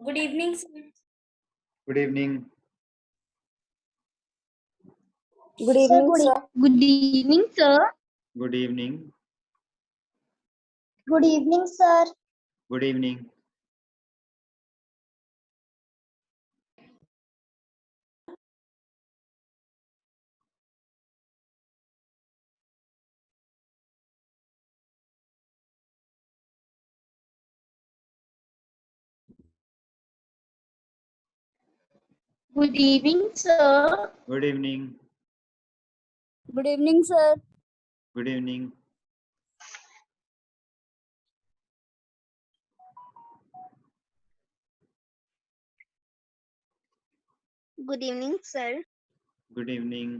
Good evening, sir. Good evening. Good evening, sir. Good evening, sir. Good evening. Good evening, sir. Good evening. Good evening, sir. Good evening. Good evening, sir. Good evening. Good evening, sir. Good evening.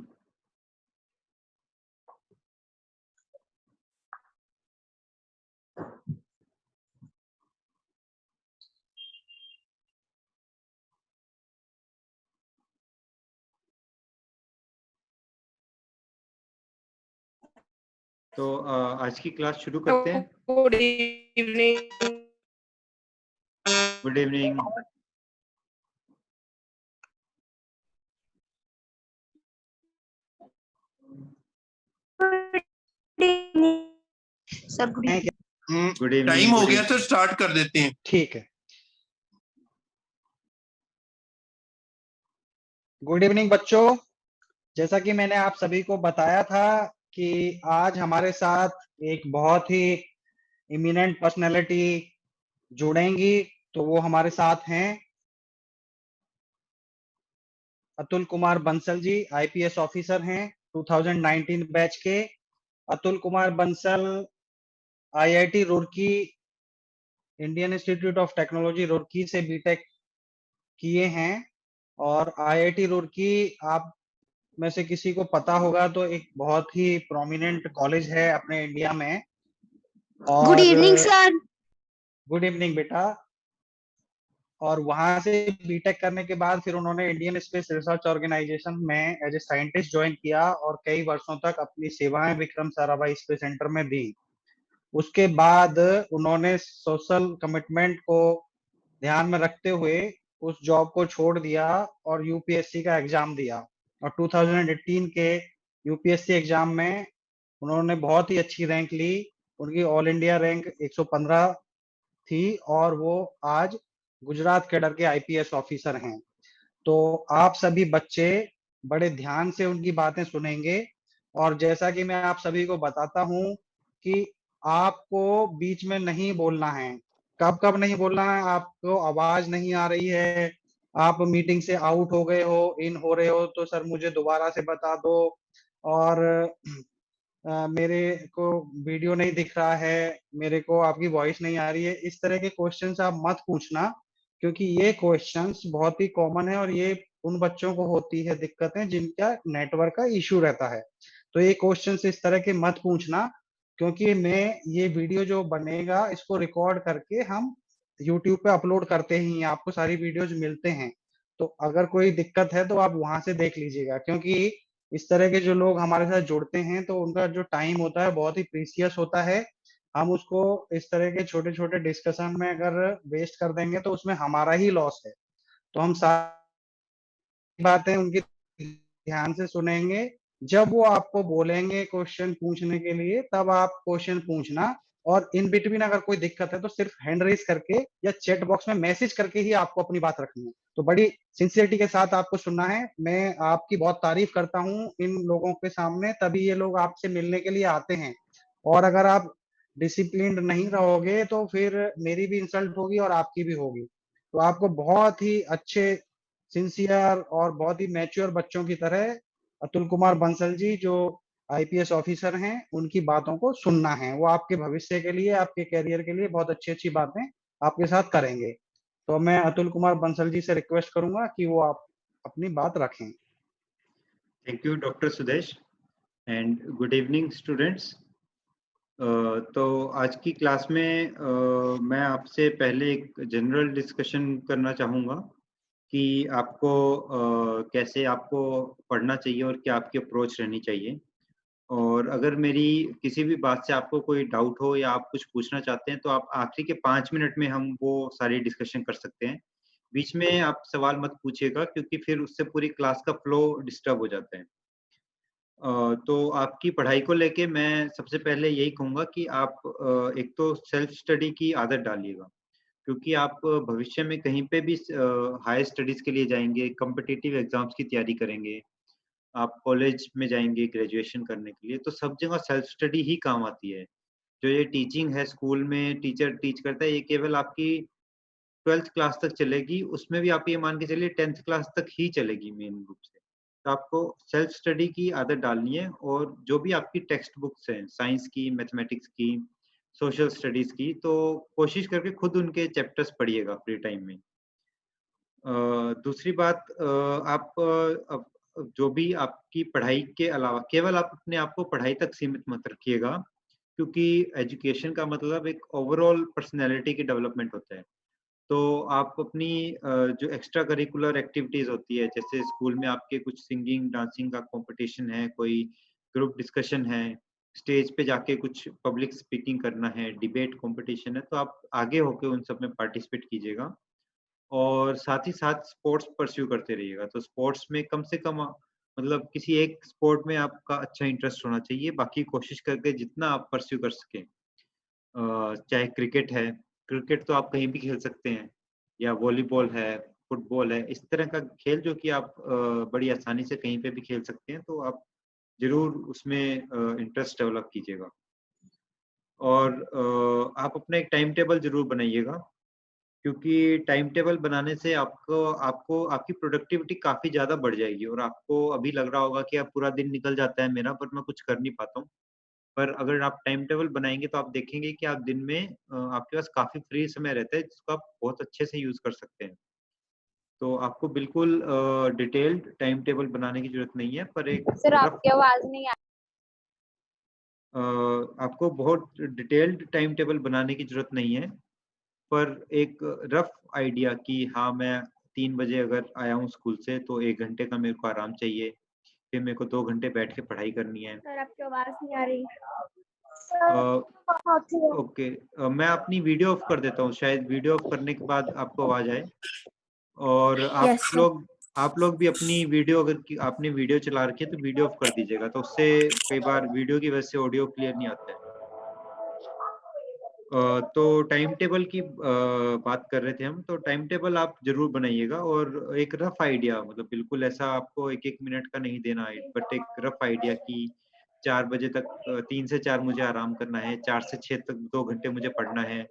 तो आज की class शुरू करते हैं। Good evening. Good evening. Sir good evening. Time हो गया तो start कर देते हैं। ठीक है। गुड इवनिंग बच्चों, जैसा कि मैंने आप सभी को बताया था कि आज हमारे साथ एक बहुत ही इमिनेंट पर्सनैलिटी जुड़ेंगी, तो वो हमारे साथ हैं अतुल कुमार बंसल जी। आईपीएस ऑफिसर हैं 2019 बैच के। Atul Kumar Bansal IIT Roorkee, Indian institute of technology Roorkee से बीटेक किए हैं। और आईआईटी रुड़की आप में से किसी को पता होगा तो एक बहुत ही प्रोमिनेंट कॉलेज है अपने इंडिया में। और good evening, sir. Good evening बेटा। और वहां से बीटेक करने के बाद फिर उन्होंने इंडियन स्पेस रिसर्च ऑर्गेनाइजेशन में एज ए साइंटिस्ट ज्वाइन किया और कई वर्षों तक अपनी सेवाएं विक्रम साराभाई स्पेस सेंटर में दी। उसके बाद उन्होंने सोशल कमिटमेंट को ध्यान में रखते हुए उस जॉब को छोड़ दिया और यूपीएससी का एग्जाम दिया। और 2018 के यूपीएससी एग्जाम में उन्होंने बहुत ही अच्छी रैंक ली। उनकी ऑल इंडिया रैंक 115 थी और वो आज गुजरात कैडर के आईपीएस ऑफिसर हैं। तो आप सभी बच्चे बड़े ध्यान से उनकी बातें सुनेंगे। और जैसा कि मैं आप सभी को बताता हूं कि आपको बीच में नहीं बोलना है। कब कब नहीं बोलना है? आपको आवाज नहीं आ रही है, आप मीटिंग से आउट हो गए हो, इन हो रहे हो, तो सर मुझे दोबारा से बता दो। और मेरे को वीडियो नहीं दिख रहा है, मेरे को आपकी वॉइस नहीं आ रही है, इस तरह के क्वेश्चंस आप मत पूछना, क्योंकि ये क्वेश्चंस बहुत ही कॉमन है और ये उन बच्चों को होती है दिक्कतें जिनका नेटवर्क का इशू रहता है। तो ये क्वेश्चंस इस तरह के मत पूछना, क्योंकि मैं ये वीडियो जो बनेगा इसको रिकॉर्ड करके हम यूट्यूब पे अपलोड करते ही, आपको सारी वीडियोज मिलते हैं। तो अगर कोई दिक्कत है तो आप वहां से देख लीजिएगा, क्योंकि इस तरह के जो लोग हमारे साथ जुड़ते हैं तो उनका जो टाइम होता है बहुत ही प्रीसियस होता है। हम उसको इस तरह के छोटे छोटे डिस्कशन में अगर वेस्ट कर देंगे तो उसमें हमारा ही लॉस है। तो हम सारी बातें उनकी ध्यान से सुनेंगे। जब वो आपको बोलेंगे क्वेश्चन पूछने के लिए तब आप क्वेश्चन पूछना। और इन बिटवीन अगर कोई दिक्कत है तो सिर्फ हैंड रेज करके या चैट बॉक्स में मैसेज करके ही आपको अपनी बात रखनी है। तो बड़ी सिंसियरिटी के साथ आपको सुनना है। मैं आपकी बहुत तारीफ करता हूँ इन लोगों के सामने, तभी ये लोग आपसे मिलने के लिए आते हैं। और अगर आप डिसिप्लिन्ड नहीं रहोगे तो फिर मेरी भी इंसल्ट होगी और आपकी भी होगी। तो आपको बहुत ही अच्छे, सिंसियर और बहुत ही मैच्योर बच्चों की तरह अतुल कुमार बंसल जी जो आईपीएस ऑफिसर हैं उनकी बातों को सुनना है। वो आपके भविष्य के लिए, आपके कैरियर के लिए बहुत अच्छी अच्छी बातें आपके साथ करेंगे। तो मैं अतुल कुमार बंसल जी से रिक्वेस्ट करूंगा कि वो आप अपनी बात रखें। Thank you doctor Sudesh and good evening students. तो आज की क्लास में मैं आपसे पहले एक जनरल डिस्कशन करना चाहूँगा कि आपको कैसे आपको पढ़ना चाहिए और क्या आपकी अप्रोच रहनी चाहिए। और अगर मेरी किसी भी बात से आपको कोई डाउट हो या आप कुछ पूछना चाहते हैं तो आप आखिरी के 5 मिनट में हम वो सारी डिस्कशन कर सकते हैं। बीच में आप सवाल मत पूछिएगा क्योंकि फिर उससे पूरी क्लास का फ्लो डिस्टर्ब हो जाता है। तो आपकी पढ़ाई को लेके मैं सबसे पहले यही कहूँगा कि आप एक तो सेल्फ स्टडी की आदत डालिएगा, क्योंकि आप भविष्य में कहीं पे भी हायर स्टडीज़ के लिए जाएँगे, कॉम्पिटिटिव एग्ज़ाम्स की तैयारी करेंगे, आप कॉलेज में जाएँगे ग्रेजुएशन करने के लिए, तो सब जगह सेल्फ स्टडी ही काम आती है। जो ये टीचिंग है स्कूल में टीचर टीच करता है, ये केवल आपकी 12th क्लास तक चलेगी, उसमें भी आप ये मान के चलिए 10th क्लास तक ही चलेगी मेन रूप से। तो आपको सेल्फ स्टडी की आदत डालनी है और जो भी आपकी टेक्स्ट बुक्स हैं, साइंस की, मैथमेटिक्स की, सोशल स्टडीज़ की, तो कोशिश करके खुद उनके चैप्टर्स पढ़िएगा फ्री टाइम में। दूसरी बात आप जो भी आपकी पढ़ाई के अलावा केवल आप अपने आप को पढ़ाई तक सीमित मत रखिएगा, क्योंकि एजुकेशन का मतलब एक ओवरऑल पर्सनैलिटी की डेवलपमेंट होता है। तो आप अपनी जो एक्स्ट्रा करिकुलर एक्टिविटीज़ होती है, जैसे स्कूल में आपके कुछ सिंगिंग, डांसिंग का कॉम्पिटिशन है, कोई ग्रुप डिस्कशन है, स्टेज पे जाके कुछ पब्लिक स्पीकिंग करना है, डिबेट कॉम्पिटिशन है, तो आप आगे होके उन सब में पार्टिसिपेट कीजिएगा। और साथ ही साथ स्पोर्ट्स परस्यू करते रहिएगा। तो स्पोर्ट्स में कम से कम मतलब किसी एक स्पोर्ट में आपका अच्छा इंटरेस्ट होना चाहिए, बाकी कोशिश करके जितना आप परस्यू कर सकें। चाहे क्रिकेट है, क्रिकेट तो आप कहीं भी खेल सकते हैं, या वॉलीबॉल है, फुटबॉल है, इस तरह का खेल जो कि आप बड़ी आसानी से कहीं पे भी खेल सकते हैं, तो आप ज़रूर उसमें इंटरेस्ट डेवलप कीजिएगा। और आप अपना एक टाइम टेबल ज़रूर बनाइएगा, क्योंकि टाइम टेबल बनाने से आपको आपको आपकी प्रोडक्टिविटी काफ़ी ज़्यादा बढ़ जाएगी और आपको अभी लग रहा होगा कि अब पूरा दिन निकल जाता है मेरा, पर मैं कुछ कर नहीं पाता हूँ। पर अगर आप टाइम टेबल बनाएँगे तो आप देखेंगे कि आप दिन में आपके पास काफ़ी फ्री समय रहता है, जिसको आप बहुत अच्छे से यूज़ कर सकते हैं। तो आपको बिल्कुल डिटेल्ड टाइम टेबल बनाने की ज़रूरत नहीं है, पर एक सर रफ आपकी आवाज नहीं आ आपको बहुत डिटेल्ड टाइम टेबल बनाने की ज़रूरत नहीं है, पर एक रफ आइडिया कि हाँ, मैं 3 बजे अगर आया हूँ स्कूल से तो 1 घंटे का मेरे को आराम चाहिए, फिर मेरे को 2 घंटे बैठ के पढ़ाई करनी है। सर आपकी आवाज नहीं आ रही। ओके, मैं अपनी वीडियो ऑफ कर देता हूँ, शायद वीडियो ऑफ करने के बाद आपको आवाज़ आए। और आप लोग भी अपनी वीडियो अगर आपने वीडियो चला रखी है तो वीडियो ऑफ कर दीजिएगा, तो उससे कई बार वीडियो की वजह से ऑडियो क्लियर नहीं आता है। तो टाइम टेबल की बात कर रहे थे हम, तो टाइम टेबल आप ज़रूर बनाइएगा और एक रफ आइडिया, मतलब बिल्कुल ऐसा आपको 1-1 मिनट का नहीं देना है, बट एक रफ आइडिया कि 4 बजे तक 3 से 4 मुझे आराम करना है, 4 से 6 तक 2 घंटे मुझे पढ़ना है,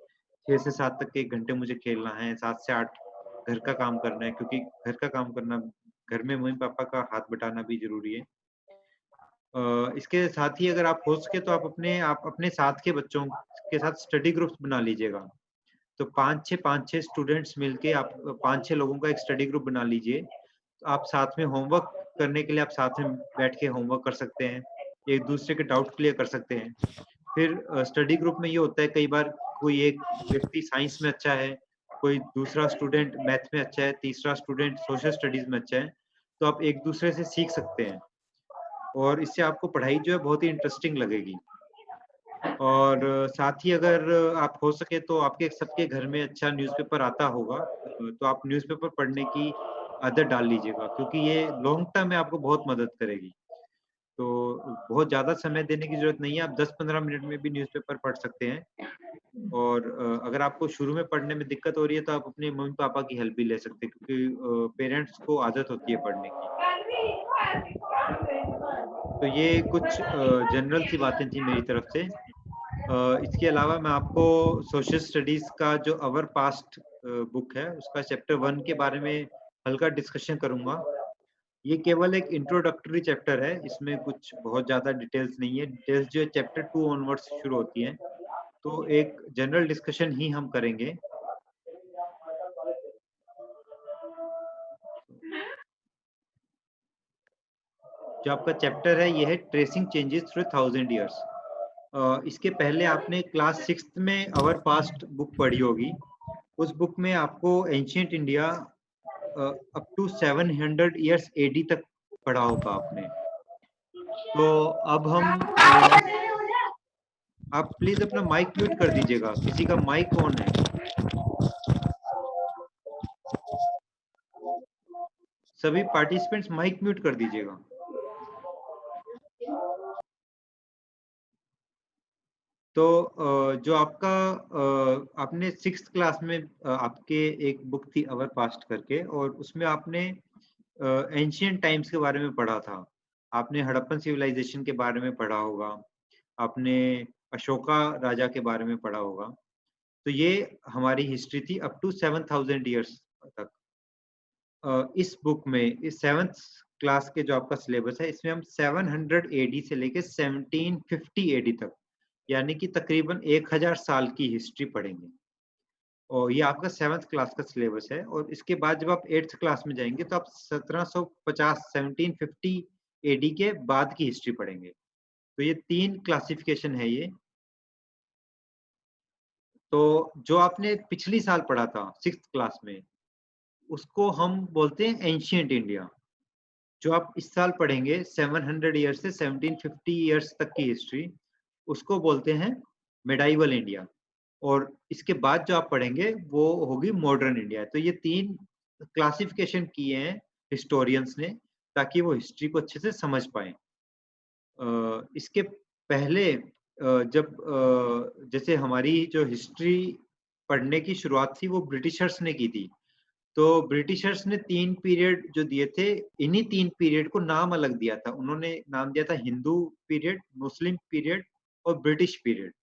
6 से 7 तक 1 घंटे मुझे खेलना है, 7 से 8 घर का काम करना है, क्योंकि घर का काम करना, घर में मम्मी-पापा का हाथ बटाना भी ज़रूरी है। इसके साथ ही अगर आप हो सके तो आप अपने साथ के बच्चों के साथ स्टडी ग्रुप्स बना लीजिएगा। तो 5-6 स्टूडेंट्स मिलके आप 5-6 लोगों का एक स्टडी ग्रुप बना लीजिए। तो आप साथ में होमवर्क करने के लिए आप साथ में बैठ के होमवर्क कर सकते हैं, एक-दूसरे के डाउट क्लियर कर सकते हैं। फिर स्टडी ग्रुप में ये होता है, कई बार कोई एक व्यक्ति साइंस में अच्छा है, कोई दूसरा स्टूडेंट मैथ में अच्छा है, तीसरा स्टूडेंट सोशल स्टडीज़ में अच्छा है, तो आप एक-दूसरे से सीख सकते हैं और इससे आपको पढ़ाई जो है बहुत ही इंटरेस्टिंग लगेगी। और साथ ही अगर आप हो सके तो आपके सबके घर में अच्छा न्यूज़पेपर आता होगा, तो आप न्यूज़पेपर पढ़ने की आदत डाल लीजिएगा, क्योंकि ये लॉन्ग टर्म में आपको बहुत मदद करेगी। तो बहुत ज़्यादा समय देने की ज़रूरत नहीं है, आप 10-15 मिनट में भी न्यूज़पेपर पढ़ सकते हैं। और अगर आपको शुरू में पढ़ने में दिक्कत हो रही है तो आप अपने मम्मी-पापा की हेल्प भी ले सकते हैं, क्योंकि पेरेंट्स को आदत होती है पढ़ने की। तो ये कुछ जनरल सी बातें थी मेरी तरफ से। इसके अलावा मैं आपको सोशल स्टडीज़ का जो अवर पास्ट बुक है, उसका चैप्टर 1 के बारे में हल्का डिस्कशन करूँगा। ये केवल एक इंट्रोडक्टरी चैप्टर है, इसमें कुछ बहुत ज़्यादा डिटेल्स नहीं है। डिटेल्स जो है चैप्टर 2 ऑनवर्ड्स शुरू होती हैं। तो एक जनरल डिस्कशन ही हम करेंगे। जो आपका चैप्टर है ये है ट्रेसिंग चेंजेस थ्रू 1000 ईयर्स। इसके पहले आपने क्लास 6th में आवर पास्ट बुक पढ़ी होगी। उस बुक में आपको ancient India up to 700 years AD तक पढ़ा होगा आपने। तो अब हम आप प्लीज अपना माइक म्यूट कर दीजिएगा, किसी का माइक ऑन है। सभी पार्टिसिपेंट्स माइक म्यूट कर दीजिएगा। तो जो आपका आपने 6th क्लास में आपके एक बुक थी अवर पास्ट करके, और उसमें आपने एंशियंट टाइम्स के बारे में पढ़ा था। आपने हड़प्पन सिविलाइजेशन के बारे में पढ़ा होगा, आपने अशोका राजा के बारे में पढ़ा होगा। तो ये हमारी हिस्ट्री थी अप टू 7000 ईयर्स तक। इस बुक में इस 7th क्लास के जो आपका सिलेबस है, इसमें हम 700 एडी से लेके 1750 एडी तक, यानी कि तकरीबन 1000 साल की हिस्ट्री पढ़ेंगे। और ये आपका 7th क्लास का सिलेबस है। और इसके बाद जब आप 8th क्लास में जाएंगे तो आप 1750 एडी के बाद की हिस्ट्री पढ़ेंगे। तो ये 3 क्लासिफिकेशन है ये। तो जो आपने पिछली साल पढ़ा था 6th क्लास में, उसको हम बोलते हैं एंशियंट इंडिया। जो आप इस साल पढ़ेंगे 700 ईयर्स से 1750 ईयर्स तक की हिस्ट्री, उसको बोलते हैं मिडाइवल इंडिया। और इसके बाद जो आप पढ़ेंगे वो होगी मॉडर्न इंडिया। तो ये 3 क्लासिफिकेशन किए हैं हिस्टोरियंस ने, ताकि वो हिस्ट्री को अच्छे से समझ पाए। इसके पहले जब जैसे हमारी जो हिस्ट्री पढ़ने की शुरुआत थी वो ब्रिटिशर्स ने की थी। तो ब्रिटिशर्स ने 3 पीरियड जो दिए थे, इन्हीं 3 पीरियड को नाम अलग दिया था। उन्होंने नाम दिया था हिंदू पीरियड, मुस्लिम पीरियड और ब्रिटिश पीरियड।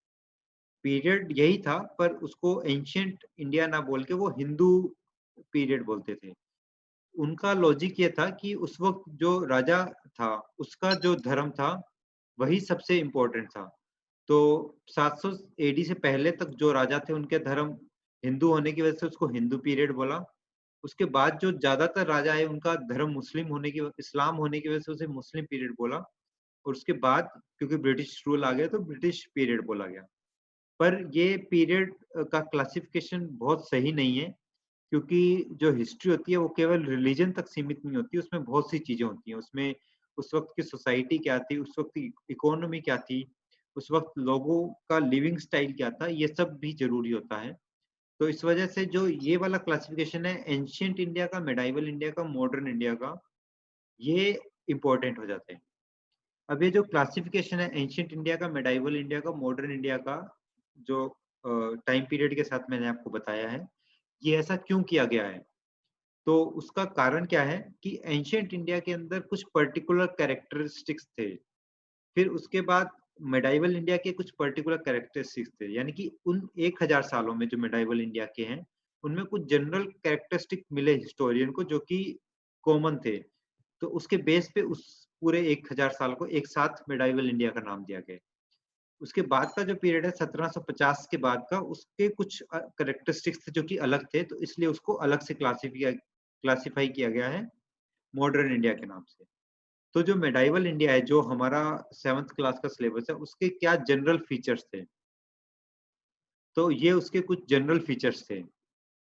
पीरियड यही था, पर उसको एंशियंट इंडिया ना बोल के वो हिंदू पीरियड बोलते थे। उनका लॉजिक ये था कि उस वक्त जो राजा था, उसका जो धर्म था वही सबसे इम्पोर्टेंट था। तो 700 एडी से पहले तक जो राजा थे, उनके धर्म हिंदू होने की वजह से उसको हिंदू पीरियड बोला। उसके बाद जो ज्यादातर राजा है, उनका धर्म मुस्लिम होने की इस्लाम होने की वजह से उसे मुस्लिम पीरियड बोला। और उसके बाद क्योंकि ब्रिटिश रूल आ गया तो ब्रिटिश पीरियड बोला गया। पर ये पीरियड का क्लासिफिकेशन बहुत सही नहीं है, क्योंकि जो हिस्ट्री होती है वो केवल रिलीजन तक सीमित नहीं होती, उसमें बहुत सी चीजें होती हैं। उसमें उस वक्त की सोसाइटी क्या थी, उस वक्त की इकोनॉमी क्या थी, उस वक्त लोगों का लिविंग स्टाइल क्या था, ये सब भी जरूरी होता है। तो इस वजह से जो ये वाला क्लासिफिकेशन है एंशियंट इंडिया का, मेडाइवल इंडिया का, मॉडर्न इंडिया का, ये इम्पोर्टेंट हो जाते हैं। अब ये जो क्लासिफिकेशन है एंशियंट इंडिया का, मेडाइवल इंडिया का, मॉडर्न इंडिया का, जो टाइम पीरियड के साथ मैंने आपको बताया है, ये ऐसा क्यों किया गया है? तो उसका कारण क्या है कि एंशियंट इंडिया के अंदर कुछ पर्टिकुलर कैरेक्टरिस्टिक्स थे। फिर उसके बाद मेडाइवल इंडिया के कुछ पर्टिकुलर कैरेक्टरिस्टिक्स थे, यानी कि उन 1000 सालों में जो मेडाइवल इंडिया के हैं, उनमें कुछ जनरल कैरेक्टरिस्टिक मिले हिस्टोरियन को जो कि कॉमन थे। तो उसके बेस पे उस पूरे 1000 साल को एक साथ मेडाइवल इंडिया का नाम दिया गया। उसके बाद का जो पीरियड है 1750 के बाद का, उसके कुछ कैरेक्टरिस्टिक्स थे जो कि अलग थे, तो इसलिए उसको अलग से क्लासिफाई किया गया है मॉडर्न इंडिया के नाम से। तो जो मेडाइवल इंडिया है, जो हमारा 7th क्लास का सिलेबस है, उसके क्या जनरल फीचर्स थे? तो ये उसके कुछ जनरल फीचर्स थे।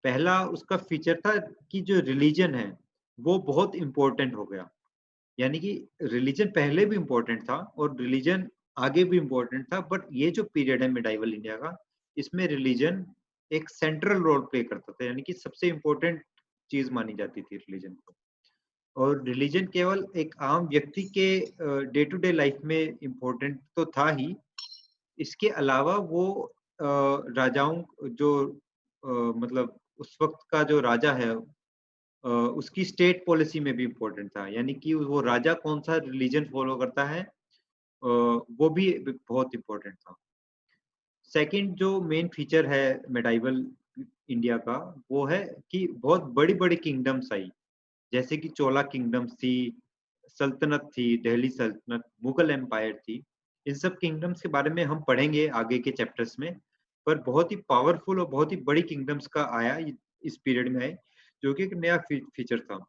पहला उसका फीचर था कि जो रिलीजन है वो बहुत इंपॉर्टेंट हो गया। यानी कि रिलीजन पहले भी इंपॉर्टेंट था और रिलीजन आगे भी इंपॉर्टेंट था, बट ये जो पीरियड है मिडाइवल इंडिया का, इसमें रिलीजन एक सेंट्रल रोल प्ले करता था, यानी कि सबसे इंपॉर्टेंट चीज मानी जाती थी रिलीजन को। और रिलीजन केवल एक आम व्यक्ति के डे टू डे लाइफ में इम्पोर्टेंट तो था ही, इसके अलावा वो राजाओं जो मतलब उस वक्त का जो राजा है, उसकी स्टेट पॉलिसी में भी इम्पोर्टेंट था। यानी कि वो राजा कौन सा रिलीजन फॉलो करता है, वो भी बहुत इम्पोर्टेंट था। सेकंड जो मेन फीचर है मेडाइवल इंडिया का, वो है कि बहुत बड़ी बड़ी किंगडम्स आई, जैसे कि चोला किंगडम्स थी, सल्तनत थी, दिल्ली सल्तनत, मुगल एम्पायर थी। इन सब किंगडम्स के बारे में हम पढ़ेंगे आगे के चैप्टर्स में। पर बहुत ही पावरफुल और बहुत ही बड़ी किंगडम्स का आया इस पीरियड में आए, जो कि एक नया फीचर था।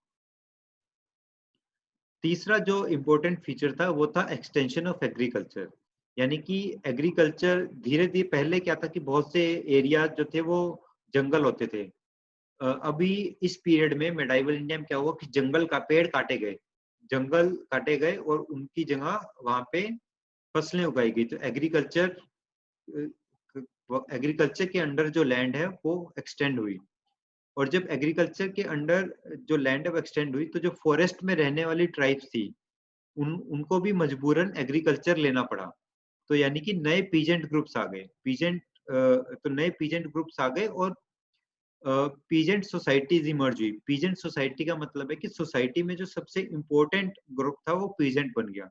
तीसरा जो इम्पोर्टेंट फीचर था वो था एक्सटेंशन ऑफ एग्रीकल्चर। यानी कि एग्रीकल्चर धीरे धीरे, पहले क्या था कि बहुत से एरिया जो थे वो जंगल होते थे। अभी इस पीरियड में मेडाइवल इंडिया में क्या हुआ कि जंगल काटे गए और उनकी जगह वहां पे फसलें उगाई गई। तो एग्रीकल्चर के अंडर जो लैंड है वो एक्सटेंड हुई। और जब एग्रीकल्चर के अंडर जो लैंड अब एक्सटेंड हुई तो जो फॉरेस्ट में रहने वाली ट्राइब्स थी उनको भी मजबूरन एग्रीकल्चर लेना पड़ा। तो यानी कि नए पीजेंट ग्रुप्स आ गए, तो नए पीजेंट ग्रुप्स आ गए और पीजेंट सोसाइटीज इमर्ज हुई। पीजेंट सोसाइटी का मतलब है कि सोसाइटी में जो सबसे इम्पोर्टेंट ग्रुप था वो पीजेंट बन गया।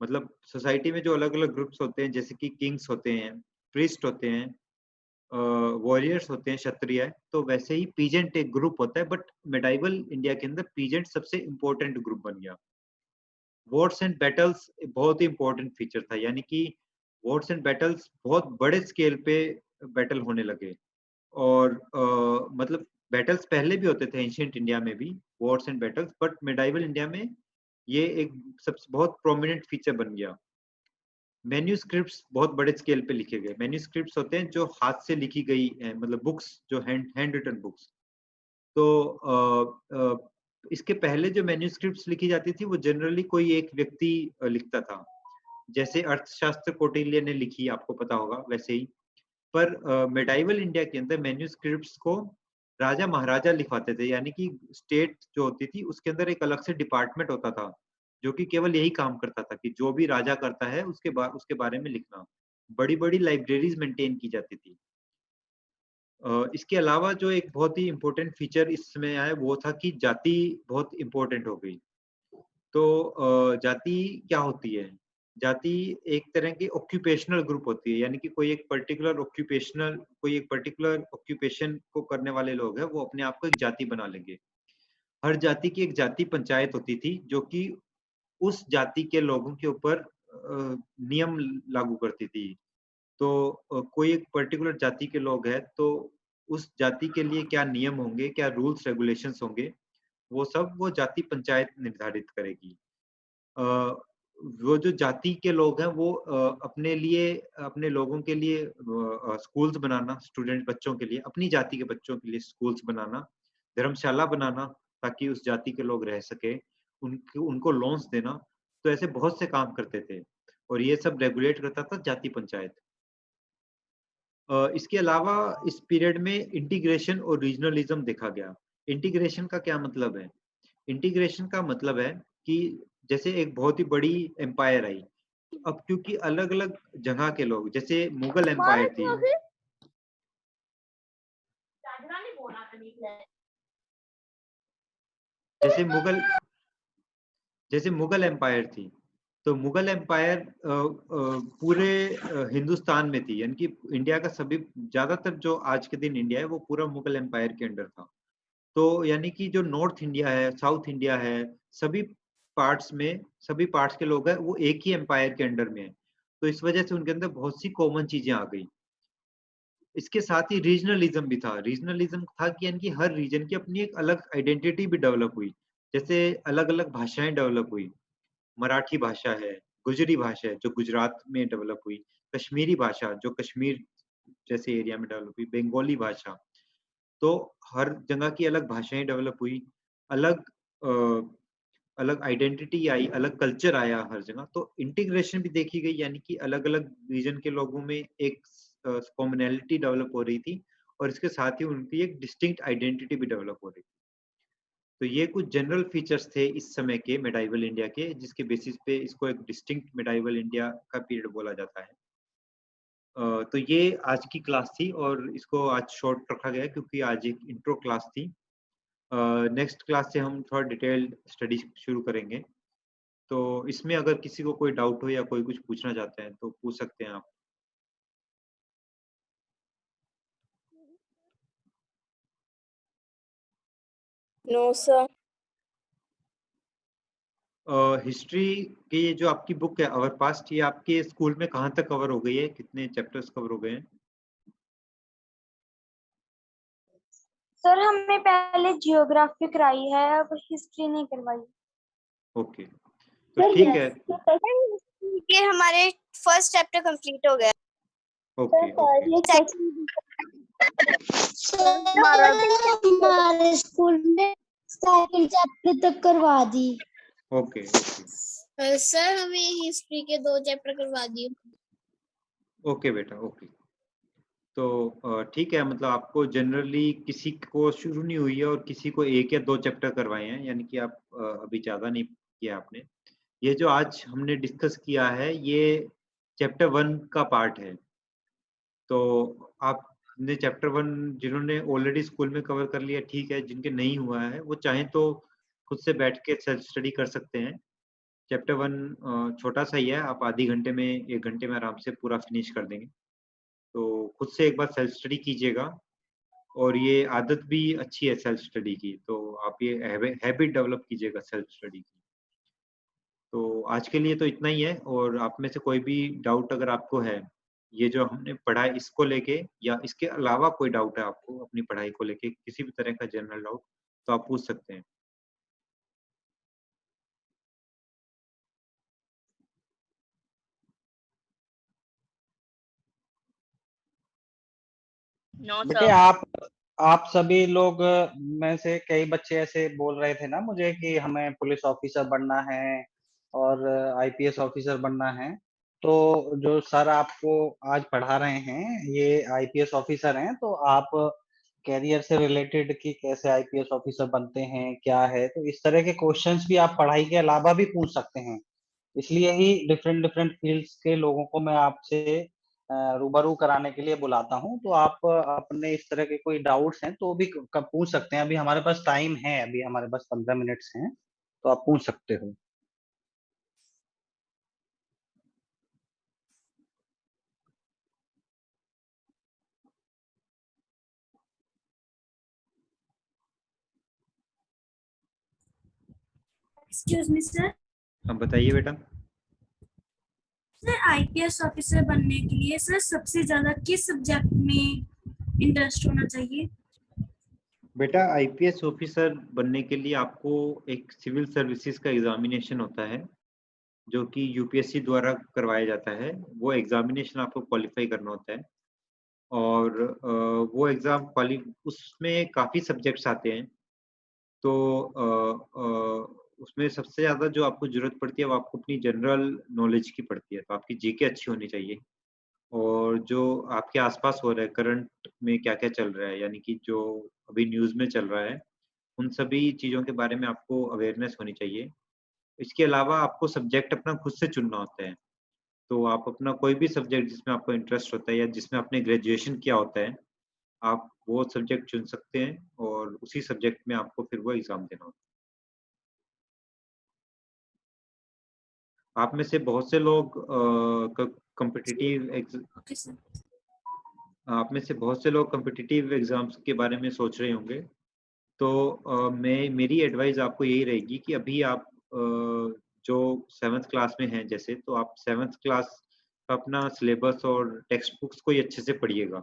मतलब सोसाइटी में जो अलग अलग ग्रुप्स होते हैं जैसे कि किंग्स होते हैं, प्रीस्ट होते हैं, वॉरियर्स होते हैं, क्षत्रिय, तो वैसे ही पीजेंट एक ग्रुप होता है। बट मेडाइवल इंडिया के अंदर पीजेंट सबसे इम्पोर्टेंट ग्रुप बन गया। वॉर्स एंड बैटल्स बहुत ही इम्पोर्टेंट फीचर था, यानी कि वॉर्स एंड बैटल्स बहुत बड़े स्केल पे बैटल होने लगे। और मतलब बैटल्स पहले भी होते थे एंशिएंट इंडिया में भी, Wars and battles, but medieval India में ये एक सबसे बहुत प्रोमिनेंट फीचर बन गया। मैन्यूस्क्रिप्ट्स बहुत बड़े स्केल पे लिखे गए। मैन्यूस्क्रिप्ट्स होते हैं जो हाथ से लिखी गई मतलब बुक्स, जो हैंड रिटन बुक्स। तो इसके पहले जो मैन्यूस्क्रिप्ट्स लिखी जाती थी वो जनरली कोई एक व्यक्ति लिखता था, जैसे अर्थशास्त्र कौटिल्य ने लिखी, आपको पता होगा वैसे ही। पर मेडाइवल इंडिया के अंदर मैन्यूस्क्रिप्ट्स को राजा महाराजा लिखवाते थे, यानी कि स्टेट जो होती थी उसके अंदर एक अलग से डिपार्टमेंट होता था जो कि केवल यही काम करता था कि जो भी राजा करता है उसके बारे में लिखना। बड़ी बड़ी लाइब्रेरीज मेंटेन की जाती थी। इसके अलावा जो एक बहुत ही इम्पोर्टेंट फीचर इसमें आया वो था कि जाति बहुत इम्पोर्टेंट हो गई। तो जाति क्या होती है? जाति एक तरह की ऑक्यूपेशनल ग्रुप होती है, यानी कि कोई एक पर्टिकुलर ऑक्यूपेशन को करने वाले लोग हैं वो अपने आप को एक जाति बना लेंगे। हर जाति की एक जाति पंचायत होती थी जो कि उस जाति के लोगों के ऊपर नियम लागू करती थी। तो कोई एक पर्टिकुलर जाति के लोग हैं तो उस जाति के लिए क्या नियम होंगे, क्या रूल्स रेगुलेशंस होंगे, वो सब वो जाति पंचायत निर्धारित करेगी। वो जो जाति के लोग हैं वो अपने लिए, अपने लोगों के लिए स्कूल्स बनाना, स्टूडेंट बच्चों के लिए, अपनी जाति के बच्चों के लिए स्कूल्स बनाना, धर्मशाला बनाना ताकि उस जाति के लोग रह सके, उनको लोन्स देना। तो ऐसे बहुत से काम करते थे और ये सब रेगुलेट करता था जाति पंचायत। इसके अलावा इस पीरियड में इंटीग्रेशन और रीजनलिज्म देखा गया। इंटीग्रेशन का क्या मतलब है? इंटीग्रेशन का मतलब है कि जैसे एक बहुत ही बड़ी एम्पायर आई, अब क्योंकि अलग अलग जगह के लोग, जैसे मुगल एम्पायर थी, जैसे मुगल एम्पायर थी, तो मुगल एम्पायर पूरे हिंदुस्तान में थी, यानी कि इंडिया का सभी, ज्यादातर जो आज के दिन इंडिया है वो पूरा मुगल एम्पायर के अंडर था। तो यानी कि जो नॉर्थ इंडिया है, साउथ इंडिया है, सभी पार्ट्स के लोग हैं वो एक ही एम्पायर के अंडर में है। तो इस वजह से उनके अंदर बहुत सी कॉमन चीजें आ गई। इसके साथ ही रीजनलिज्म भी था। रीजनलिज्म था कि यानी कि हर रीजन की अपनी एक अलग आइडेंटिटी भी डेवलप हुई। जैसे अलग अलग भाषाएं डेवलप हुई। मराठी भाषा है, गुजरी भाषा है जो गुजरात में डेवलप हुई, कश्मीरी भाषा जो कश्मीर जैसे एरिया में डेवलप हुई, बंगाली भाषा। तो हर जगह की अलग भाषाएं डेवलप हुई, अलग अलग आइडेंटिटी आई, अलग कल्चर आया हर जगह। तो इंटीग्रेशन भी देखी गई, यानी कि अलग अलग रीजन के लोगों में एक कॉमनैलिटी डेवलप हो रही थी और इसके साथ ही उनकी एक डिस्टिंक्ट आइडेंटिटी भी डेवलप हो रही थी। तो ये कुछ जनरल फीचर्स थे इस समय के मेडाइवल इंडिया के, जिसके बेसिस पे इसको एक डिस्टिंक्ट मेडाइवल इंडिया का पीरियड बोला जाता है। तो ये आज की क्लास थी और इसको आज शॉर्ट रखा गया क्योंकि आज एक इंट्रो क्लास थी। नेक्स्ट क्लास से हम थोड़ा डिटेल्ड स्टडी शुरू करेंगे। तो इसमें अगर किसी को कोई डाउट हो या कोई कुछ पूछना चाहते हैं तो पूछ सकते हैं आप। No sir. हिस्ट्री की ये जो आपकी बुक है अवर पास्ट, ये आपके स्कूल में कहाँ तक कवर हो गई है? कितने चैप्टर्स कवर हो गए हैं? सर हमने पहले जियोग्राफी कराई है, अब हिस्ट्री नहीं करवाई। ओके, तो ठीक है। ये हमारे फर्स्ट चैप्टर कंप्लीट हो गया। ओके हमारे स्कूल में सेकंड चैप्टर तक करवा दी। ओके सर हमें हिस्ट्री के 2 चैप्टर करवा दिए। ओके बेटा, ओके। तो ठीक है, मतलब आपको जनरली किसी को शुरू नहीं हुई है और किसी को 1 या 2 चैप्टर करवाए हैं, यानी कि आप अभी ज़्यादा नहीं किया आपने। ये जो आज हमने डिस्कस किया है, ये चैप्टर 1 का पार्ट है। तो आपने चैप्टर 1 जिन्होंने ऑलरेडी स्कूल में कवर कर लिया ठीक है, जिनके नहीं हुआ है, वो चाहें तो खुद से बैठ के सेल्फ स्टडी कर सकते हैं। चैप्टर 1 छोटा-सा ही है, आप आधे घंटे में 1 घंटे में आराम से पूरा फिनिश कर देंगे। तो खुद से एक बार सेल्फ स्टडी कीजिएगा और ये आदत भी अच्छी है सेल्फ स्टडी की, तो आप ये हैबिट डेवलप कीजिएगा सेल्फ स्टडी की। तो आज के लिए तो इतना ही है और आप में से कोई भी डाउट अगर आपको है, ये जो हमने पढ़ा है इसको लेके या इसके अलावा कोई डाउट है आपको अपनी पढ़ाई को लेके, किसी भी तरह का जनरल डाउट, तो आप पूछ सकते हैं। नो बेटे आप सभी लोग में से कई बच्चे ऐसे बोल रहे थे ना मुझे कि हमें पुलिस ऑफिसर बनना है और आईपीएस ऑफिसर बनना है। तो जो सर आपको आज पढ़ा रहे हैं ये आईपीएस ऑफिसर हैं, तो आप कैरियर से रिलेटेड कि कैसे आईपीएस ऑफिसर बनते हैं, क्या है, तो इस तरह के क्वेश्चंस भी आप पढ़ाई के अलावा भी पूछ सकते हैं। इसलिए ही डिफरेंट डिफरेंट फील्ड्स के लोगों को मैं आपसे रूबरू कराने के लिए बुलाता हूँ। तो आप अपने इस तरह के कोई डाउट्स हैं तो भी पूछ सकते हैं। अभी हमारे पास टाइम है, अभी हमारे पास 15 मिनट्स हैं, तो आप पूछ सकते हो। Excuse me sir. हाँ, बताइए बेटा। सर आईपीएस ऑफिसर बनने के लिए सर सबसे ज्यादा किस सब्जेक्ट में इंटरेस्ट होना चाहिए? बेटा आईपीएस ऑफिसर बनने के लिए आपको एक सिविल सर्विसेज का एग्जामिनेशन होता है, जो कि यूपीएससी द्वारा करवाया जाता है। वो एग्जामिनेशन आपको क्वालिफाई करना होता है और वो एग्जाम क्वालि उसमें काफ़ी सब्जेक्ट्स आते हैं। तो उसमें सबसे ज़्यादा जो आपको ज़रूरत पड़ती है वो आपको अपनी जनरल नॉलेज की पड़ती है। तो आपकी जीके अच्छी होनी चाहिए और जो आपके आस-पास हो रहा है, करंट में क्या-क्या चल रहा है, यानी कि जो अभी न्यूज़ में चल रहा है, उन सभी चीज़ों के बारे में आपको अवेयरनेस होनी चाहिए। इसके अलावा आपको सब्जेक्ट अपना खुद से चुनना होता है। तो आप अपना कोई भी सब्जेक्ट जिसमें आपको इंटरेस्ट होता है या जिसमें आपने ग्रेजुएशन किया होता है, आप वो सब्जेक्ट चुन सकते हैं और उसी सब्जेक्ट में आपको फिर वो एग्ज़ाम देना होता है। आप में से बहुत से लोग कॉम्पिटिटिव ओके सर। आप में से बहुत से लोग कॉम्पिटिटिव एग्ज़ाम्स के बारे में सोच रहे होंगे। तो मैं मेरी एडवाइस आपको यही रहेगी कि अभी आप जो 7th क्लास में हैं जैसे, तो आप 7th क्लास का अपना सिलेबस और टेक्स्ट बुक्स को ही अच्छे से पढ़िएगा।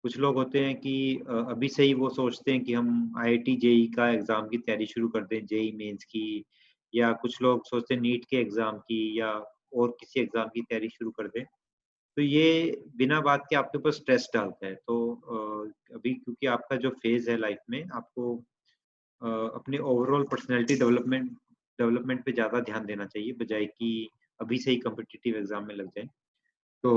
कुछ लोग होते हैं कि अभी से ही वो सोचते हैं कि हम आईआईटी, जेईई का एग्ज़ाम की तैयारी शुरू कर दें, जेईई मेंस की, या कुछ लोग सोचते हैं नीट के एग्ज़ाम की या और किसी एग्ज़ाम की तैयारी शुरू कर दें। तो ये बिना बात के आपके ऊपर स्ट्रेस डालता है। तो अभी क्योंकि आपका जो फ़ेज़ है लाइफ़ में, आपको अपने ओवरऑल पर्सनैलिटी डेवलपमेंट डेवलपमेंट पे ज़्यादा ध्यान देना चाहिए, बजाए कि अभी से ही कॉम्पिटिटिव एग्ज़ाम में लग जाएँ। तो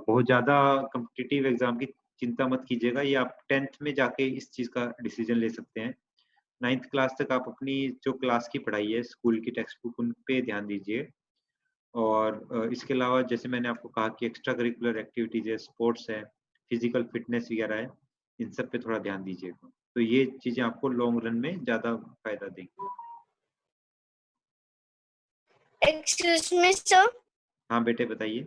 बहुत ज़्यादा कॉम्पिटिटिव एग्ज़ाम की चिंता मत कीजिएगा, ये आप 10th में जाके इस चीज़ का डिसीज़न ले सकते हैं। 9th क्लास तक आप अपनी जो क्लास की पढ़ाई है, स्कूल की टेक्स्ट बुक, उन पे ध्यान दीजिए। और इसके अलावा जैसे मैंने आपको कहा कि एक्स्ट्रा करिकुलर एक्टिविटीज़ है, स्पोर्ट्स है, फिज़िकल फिटनेस वगैरह है, इन सब पे थोड़ा ध्यान दीजिएगा। तो ये चीज़ें आपको लॉन्ग रन में ज़्यादा फ़ायदा देंगी। Excuse me sir. हाँ बेटे, बताइए।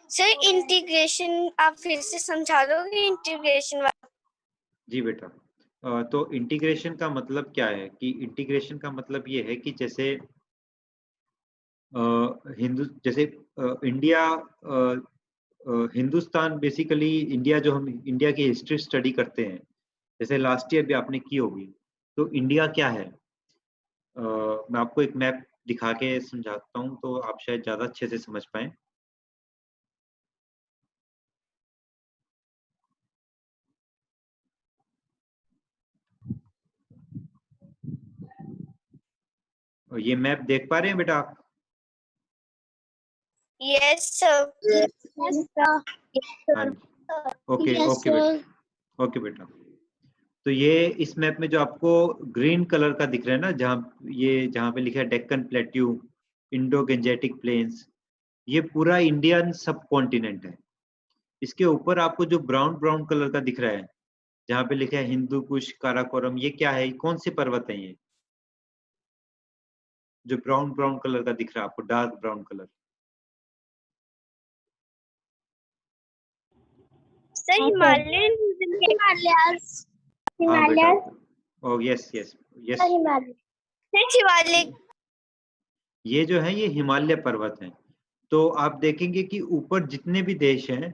सर इंटीग्रेशन आप फिर से समझा दोगे? इंटीग्रेशन जी बेटा। तो इंटीग्रेशन का मतलब क्या है कि इंटीग्रेशन का मतलब ये है कि जैसे जैसे इंडिया हिंदुस्तान बेसिकली इंडिया, जो हम इंडिया की हिस्ट्री स्टडी करते हैं, जैसे लास्ट ईयर भी आपने की होगी, तो इंडिया क्या है? मैं आपको एक मैप दिखा के समझाता हूँ तो आप शायद ज़्यादा अच्छे से समझ पाएँ। ये मैप देख पा रहे हैं बेटा आप? Yes, sir. हाँ जी, ओके ओके बेटा, ओके बेटा। तो ये इस मैप में जो आपको ग्रीन कलर का दिख रहा है ना, जहाँ पे लिखा है Deccan plateau, Indo Gangetic plains, ये पूरा इंडियन सब कॉन्टिनेंट है। इसके ऊपर आपको जो ब्राउन ब्राउन कलर का दिख रहा है, जहाँ पे लिखा है हिंदू कुश काराकोरम, ये क्या है? कौन से पर्वत है ये जो ब्राउन ब्राउन कलर का दिख रहा है आपको, dark brown colour? Sir Himalayan हाँ बेटा, ओ यस यस यस, शिवालिक। ये जो है ये हिमालय पर्वत है। तो आप देखेंगे कि ऊपर जितने भी देश हैं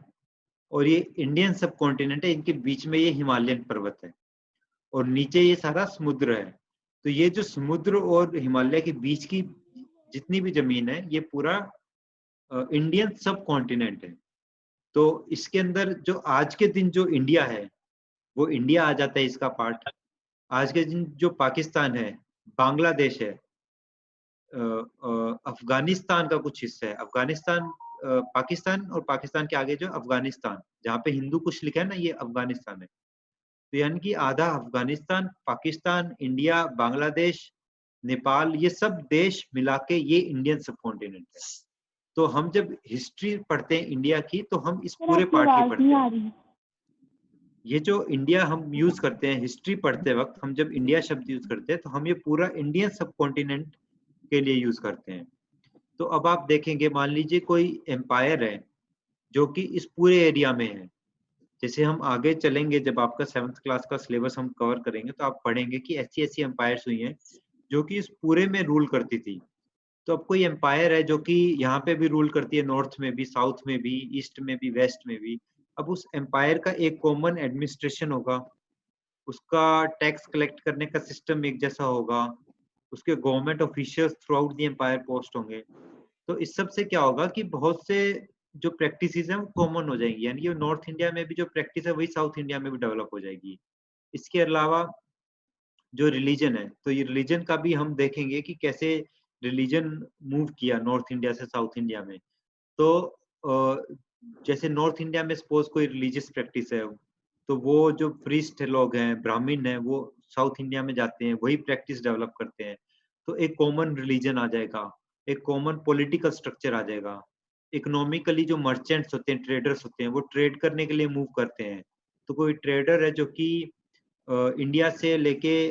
और ये इंडियन सब कॉन्टिनेंट है, इनके बीच में ये हिमालयन पर्वत है और नीचे ये सारा समुद्र है। तो ये जो समुद्र और हिमालय के बीच की जितनी भी जमीन है, ये पूरा इंडियन सब कॉन्टिनेंट है। तो इसके अंदर जो आज के दिन जो इंडिया है, वो इंडिया आ जाता है इसका पार्ट। आज के दिन जो पाकिस्तान है, बांग्लादेश है, अफगानिस्तान का कुछ हिस्सा है, अफगानिस्तान, पाकिस्तान और पाकिस्तान के आगे जो अफगानिस्तान, जहाँ पे हिंदू कुछ लिखा है ना, ये अफगानिस्तान है। तो यानी कि आधा अफगानिस्तान, पाकिस्तान, इंडिया, बांग्लादेश, नेपाल, ये सब देश मिला के ये इंडियन सब कॉन्टिनेंट है। तो हम जब हिस्ट्री पढ़ते हैं इंडिया की, तो हम इस पूरे पार्ट की पढ़ते हैं। ये जो इंडिया हम यूज करते हैं हिस्ट्री पढ़ते वक्त, हम जब इंडिया शब्द यूज करते हैं तो हम ये पूरा इंडियन सब कॉन्टिनेंट के लिए यूज करते हैं। तो अब आप देखेंगे, मान लीजिए कोई एम्पायर है जो कि इस पूरे एरिया में है। जैसे हम आगे चलेंगे, जब आपका 7th क्लास का सिलेबस हम कवर करेंगे, तो आप पढ़ेंगे कि ऐसी ऐसी एम्पायर्स हुई हैं जो कि इस पूरे में रूल करती थी। तो अब कोई एम्पायर है जो कि यहाँ पे भी रूल करती है, नॉर्थ में भी, साउथ में भी, ईस्ट में भी, वेस्ट में भी। अब उस एम्पायर का एक कॉमन एडमिनिस्ट्रेशन होगा, उसका टैक्स कलेक्ट करने का सिस्टम एक जैसा होगा, उसके government officials throughout the empire post होंगे। तो इस सब से क्या होगा कि बहुत से जो प्रैक्टिसेस हैं वो कॉमन हो जाएंगी, यानी कि नॉर्थ इंडिया में भी जो प्रैक्टिस है वही साउथ इंडिया में भी डेवलप हो जाएगी। इसके अलावा जो रिलीजन है, तो ये रिलीजन का भी हम देखेंगे कि कैसे रिलीजन मूव किया नॉर्थ इंडिया से साउथ इंडिया में। तो जैसे नॉर्थ इंडिया में सपोज कोई रिलीजियस प्रैक्टिस है, तो वो जो प्रीस्ट लोग हैं, ब्राह्मण हैं, वो साउथ इंडिया में जाते हैं, वही प्रैक्टिस डेवलप करते हैं। तो एक कॉमन रिलीजन आ जाएगा, एक कॉमन पॉलिटिकल स्ट्रक्चर आ जाएगा। इकोनॉमिकली जो मर्चेंट्स होते हैं, ट्रेडर्स होते हैं, वो ट्रेड करने के लिए मूव करते हैं। तो कोई ट्रेडर है जो कि इंडिया से लेके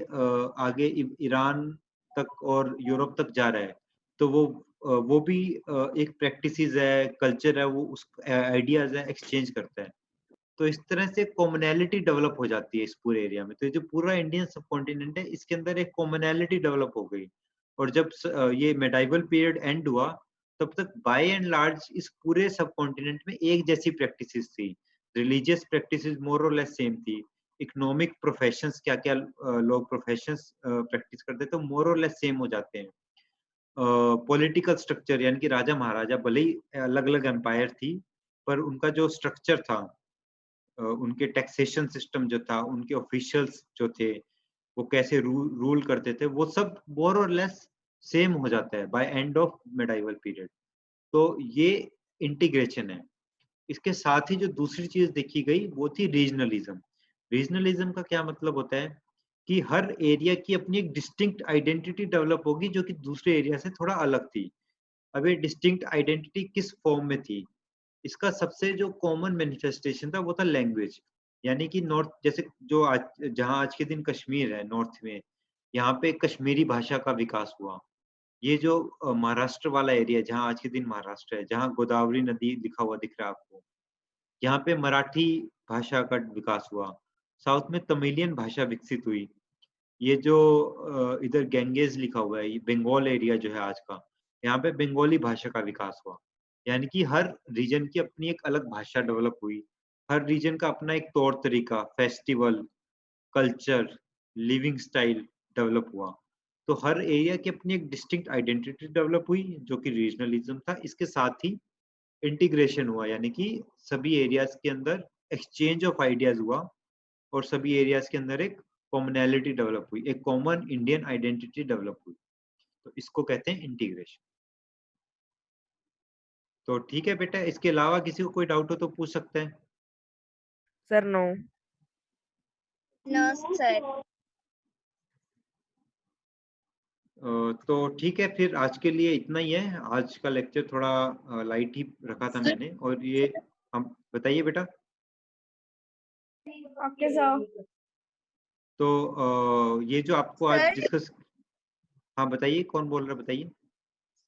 आगे ईरान तक और यूरोप तक जा रहा है, तो वो भी एक प्रैक्टिसेस है, कल्चर है, वो उस आइडियाज है, एक्सचेंज करता है। तो इस तरह से कॉमनैलिटी डेवलप हो जाती है इस पूरे एरिया में। तो ये जो पूरा इंडियन सब कॉन्टिनेंट है, इसके अंदर एक कॉमनैलिटी डेवलप हो गई। और जब ये मेडाइवल पीरियड एंड हुआ, तब तक बाय एंड लार्ज इस पूरे सब कॉन्टिनेंट में एक जैसी प्रैक्टिसेस थी। रिलीजियस प्रैक्टिसेस मोर और लेस सेम थी। इकोनॉमिक प्रोफेशंस, क्या क्या लोग प्रोफेशंस प्रैक्टिस करते, तो मोर और लेस सेम हो जाते हैं। पॉलिटिकल स्ट्रक्चर, यानी कि राजा महाराजा भले ही अलग अलग एम्पायर थी, पर उनका जो स्ट्रक्चर था, उनके टैक्सेशन सिस्टम जो था, उनके ऑफिशियल्स जो थे, वो कैसे रूल करते थे, वो सब मोर और लेस सेम हो जाता है by end of medieval period. तो ये इंटीग्रेशन है। इसके साथ ही जो दूसरी चीज देखी गई वो थी रीजनलिज्म। रीजनलिज्म का क्या मतलब होता है कि हर एरिया की अपनी एक डिस्टिंक्ट आइडेंटिटी डेवलप होगी जो कि दूसरे एरिया से थोड़ा अलग थी। अब ये डिस्टिंक्ट आइडेंटिटी किस फॉर्म में थी? इसका सबसे जो कॉमन मैनिफेस्टेशन था वो था लैंग्वेज। यानी कि नॉर्थ, जैसे जो आज जहाँ आज के दिन कश्मीर है नॉर्थ में, यहाँ पे कश्मीरी भाषा का विकास हुआ। ये जो महाराष्ट्र वाला एरिया जहाँ आज के दिन महाराष्ट्र है, जहाँ गोदावरी नदी लिखा हुआ दिख रहा है आपको, यहाँ पे मराठी भाषा का विकास हुआ। साउथ में तमिलियन भाषा विकसित हुई। ये जो इधर गैंगेज लिखा हुआ है, ये बंगाल एरिया जो है आज का, यहाँ पे बंगाली भाषा का विकास हुआ। यानी कि हर रीजन की अपनी एक अलग भाषा डेवलप हुई। हर रीजन का अपना एक तौर तरीका, festival, culture, living style develop हुआ। तो हर एरिया की अपनी एक डिस्टिंक्ट आइडेंटिटी डेवलप हुई जो कि रीजनलिज्म था। इसके साथ ही इंटीग्रेशन हुआ, यानी कि सभी एरियाज के अंदर एक्सचेंज ऑफ आइडियाज हुआ और सभी एरियाज के अंदर एक कॉमनैलिटी डेवलप हुई, एक कॉमन इंडियन आइडेंटिटी डेवलप हुई। तो इसको कहते हैं इंटीग्रेशन। तो ठीक है बेटा, इसके अलावा किसी को कोई डाउट हो तो पूछ सकते हैं। Sir no. No sir. तो ठीक है, फिर आज के लिए इतना ही है। आज का लेक्चर थोड़ा लाइट ही रखा था मैंने। और ये हम बताइए बेटा। Okay sir. तो ये जो आपको आज सर? डिस्कस, हाँ बताइए, कौन बोल रहा है बताइए।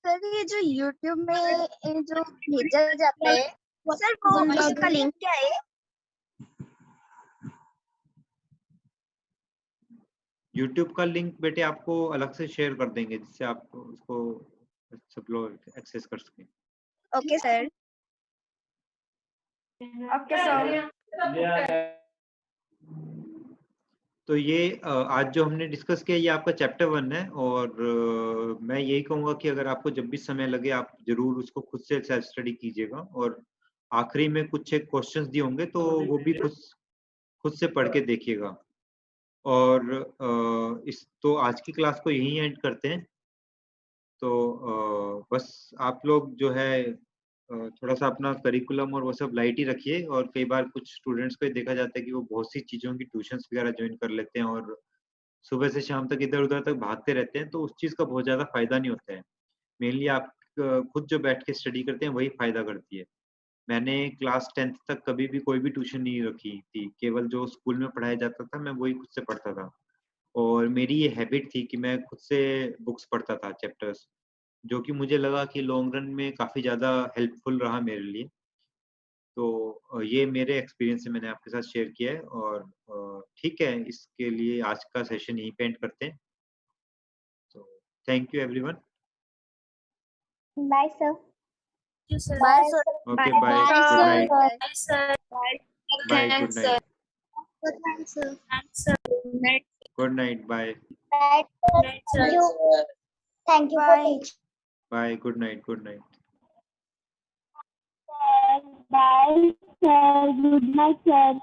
सर ये जो YouTube में जो भेजा जाता है सर, वो उसका लिंक क्या है? YouTube का लिंक बेटे आपको अलग से शेयर कर देंगे, जिससे आप उसको सब लोग एक्सेस कर सकें। Okay sir. Okay sir. तो ये आज जो हमने डिस्कस किया ये आपका चैप्टर 1 है। और मैं यही कहूँगा कि अगर आपको जब भी समय लगे आप जरूर उसको खुद से सेल्फ स्टडी कीजिएगा। और आखिरी में कुछ एक क्वेश्चंस दिए होंगे तो वो भी खुद से पढ़ के देखिएगा। और इस तो आज की क्लास को यहीं एंड करते हैं। तो बस आप लोग जो है थोड़ा सा अपना करिकुलम और वो सब लाइट ही रखिए। और कई बार कुछ स्टूडेंट्स को देखा जाता है कि वो बहुत सी चीज़ों की ट्यूशन्स वगैरह ज्वाइन कर लेते हैं और सुबह से शाम तक इधर-उधर तक भागते रहते हैं, तो उस चीज़ का बहुत ज़्यादा फ़ायदा नहीं होता है। मेनली आप खुद जो बैठ के स्टडी करते हैं वही फ़ायदा करती है। मैंने क्लास 10th तक कभी भी कोई भी ट्यूशन नहीं रखी थी, केवल जो स्कूल में पढ़ाया जाता था मैं वही खुद से पढ़ता था। और मेरी ये हैबिट थी कि मैं खुद से बुक्स पढ़ता था, चैप्टर्स, जो कि मुझे लगा कि लॉन्ग रन में काफ़ी ज़्यादा हेल्पफुल रहा मेरे लिए। तो ये मेरे एक्सपीरियंस से मैंने आपके साथ शेयर किया है। और ठीक है, इसके लिए आज का सेशन यहीं पे एंड करते हैं। तो thank you everyone. Bye sir. Sir. Bye sir. Okay bye, Bye, good sir. Night. Bye sir. Bye, good night. Thanks sir. Thanks sir. Good night, bye. Night sir. Thank you for teaching. Bye, good night, good night. Bye, sir. Good night, sir.